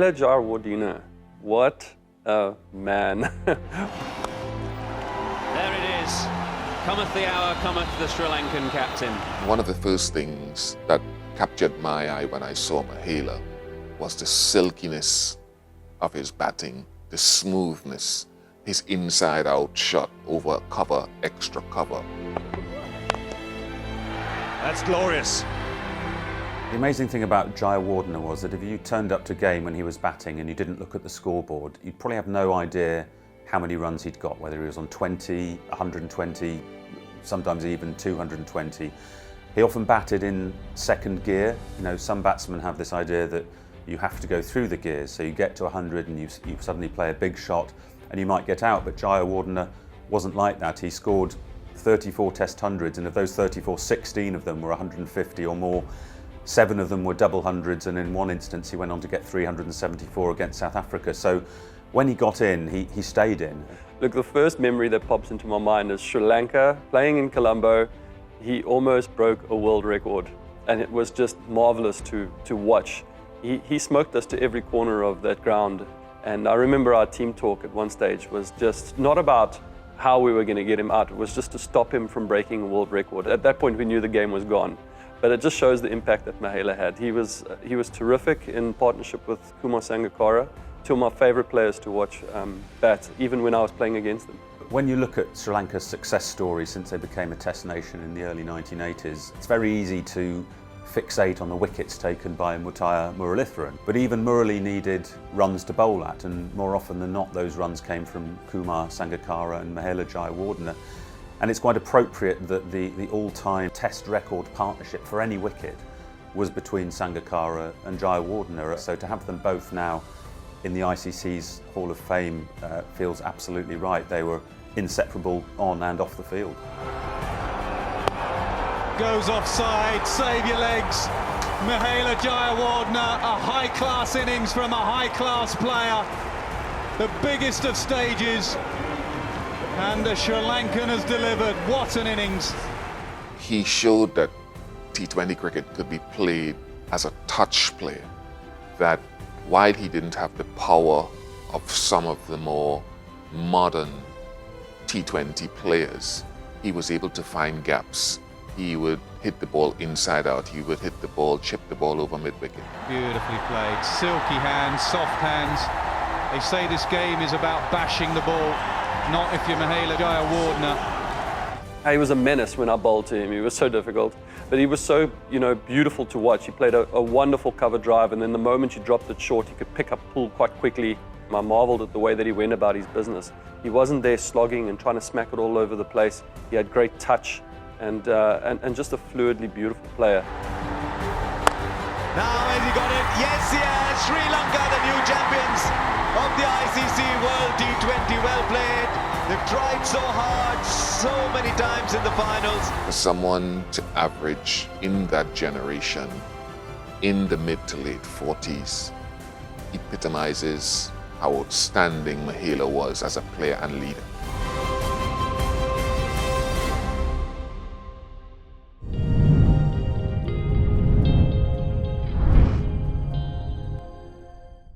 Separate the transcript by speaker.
Speaker 1: Mahela Jayawardena, what a man.
Speaker 2: There it is. Cometh the hour, cometh the Sri Lankan captain.
Speaker 3: One of the first things that captured my eye when I saw Mahela was the silkiness of his batting, the smoothness, his inside-out shot over cover, extra cover.
Speaker 4: That's glorious.
Speaker 5: The amazing thing about Jayawardena was that if you turned up to game when he was batting and you didn't look at the scoreboard, you'd probably have no idea how many runs he'd got, whether he was on 20, 120, sometimes even 220. He often batted in second gear. You know, some batsmen have this idea that you have to go through the gears, so you get to 100 and you suddenly play a big shot and you might get out, but Jayawardena wasn't like that. He scored 34 Test hundreds, and of those 34, 16 of them were 150 or more. 7 of them were double hundreds, and in one instance he went on to get 374 against South Africa. So when he got in, he stayed in.
Speaker 1: Look, the first memory that pops into my mind is Sri Lanka, playing in Colombo. He almost broke a world record, and it was just marvelous to watch. He smoked us to every corner of that ground, and I remember our team talk at one stage was just not about how we were going to get him out, it was just to stop him from breaking a world record. At that point we knew the game was gone. But it just shows the impact that Mahela had. He was terrific in partnership with Kumar Sangakkara, two of my favourite players to watch bat, even when I was playing against them.
Speaker 5: When you look at Sri Lanka's success story since they became a Test nation in the early 1980s, it's very easy to fixate on the wickets taken by Muttiah Muralitharan. But even Murali needed runs to bowl at, and more often than not those runs came from Kumar Sangakkara and Mahela Jayawardena. And it's quite appropriate that the all-time Test record partnership for any wicket was between Sangakkara and Jayawardena. So to have them both now in the ICC's Hall of Fame feels absolutely right. They were inseparable on and off the field.
Speaker 4: Goes offside, save your legs. Mahela Jayawardena, a high-class innings from a high-class player. The biggest of stages. And the Sri Lankan has delivered. What an innings.
Speaker 3: He showed that T20 cricket could be played as a touch play, that while he didn't have the power of some of the more modern T20 players, he was able to find gaps. He would hit the ball inside out, he would hit the ball, chip the ball over mid-wicket.
Speaker 4: Beautifully played. Silky hands, soft hands. They say this game is about bashing the ball. Not if you're Mahela Jayawardena.
Speaker 1: He was a menace when I bowled to him. He was so difficult, but he was so beautiful to watch. He played a wonderful cover drive, and then the moment you dropped it short, he could pick up pull quite quickly. I marvelled at the way that he went about his business. He wasn't there slogging and trying to smack it all over the place. He had great touch and just a fluidly beautiful player.
Speaker 6: Now has he got it? Yes, he has. Sri Lanka, the new champions of the ICC World T20. Well played. They've tried so hard, so many times in the finals.
Speaker 3: For someone to average in that generation, in the mid to late 40s, epitomizes how outstanding Mahela was as a player and leader.